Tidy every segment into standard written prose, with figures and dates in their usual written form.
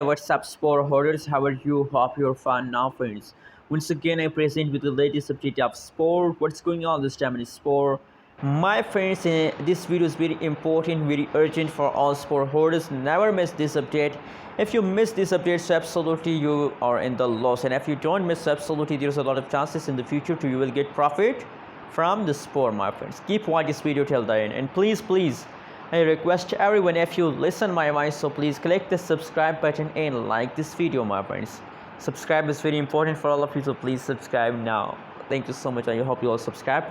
What's up, Spore Holders? How are you? Hope you're fine now, friends. Once again, I present with the latest update of Spore. What's going on this time in Spore? My friends, this video is very important, very urgent for all Spore holders. Never miss this update. If you miss this update, so absolutely you are in the loss. And if you don't miss, absolutely there's a lot of chances in the future to you will get profit from the Spore, my friends. Keep watching this video till the end, and please. I request everyone, if you listen my voice, so please click the subscribe button and like this video, my friends. Subscribe is very important for all of you, so please subscribe now. Thank you so much. I hope you all subscribe.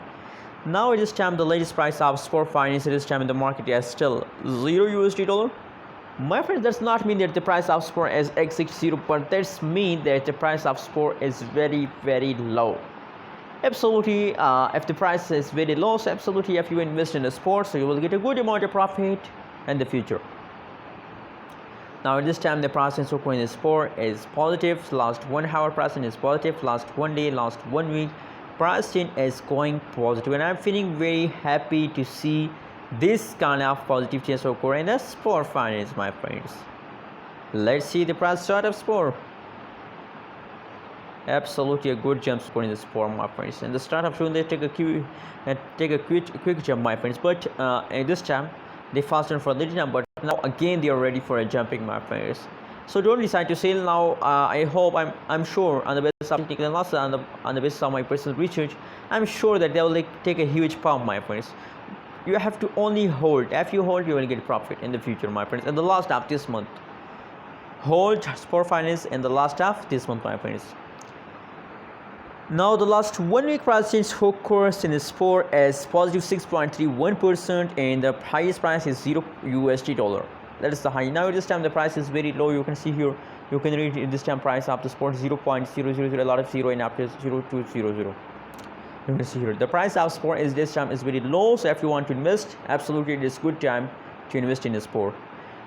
Now at this time, the latest price of Spore Finance at this time in the market is still $0 USD. My friends, does not mean that the price of Spore is exact zero, but that means that the price of Spore is very low. Absolutely, if the price is very low, so absolutely if you invest in a sport, so you will get a good amount of profit in the future. Now at this time, the price in coin in sport is positive. Last 1 hour pricing is positive. Last 1 day, last 1 week pricing is going positive, and I'm feeling very happy to see this kind of positive change occur in the Spore Finance, my friends. Let's see the price chart of Spore. Absolutely a good jump score in this form, my friends. In the start of June, they take a quick jump, my friends, but at this time they fastened for a little jump, but now again they are ready for a jumping, my friends. So don't decide to sell now. I hope, I'm sure, on the basis of taking loss, on the basis of my personal research, I'm sure that they will take a huge pump, my friends. You have to only hold. If you hold, you will get profit in the future, my friends. In the last half this month, hold Spore Finance in the last half this month, my friends. Now the last 1 week price change occurs in the Spore is positive 6.31%, and the highest price is $0 USD. That is the high. Now at this time the price is very low. You can see here, you can read in this time price of the Spore 0.000, a lot of zero in after 0200. You can see here the price of Spore is this time is very low. So if you want to invest, absolutely it is good time to invest in the Spore.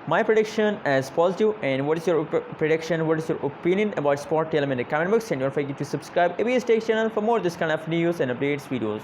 My prediction is positive, and what is your prediction? What is your opinion about Spore? Tell me in the comment box, and don't forget to subscribe ABS Tech channel for more this kind of news and updates videos.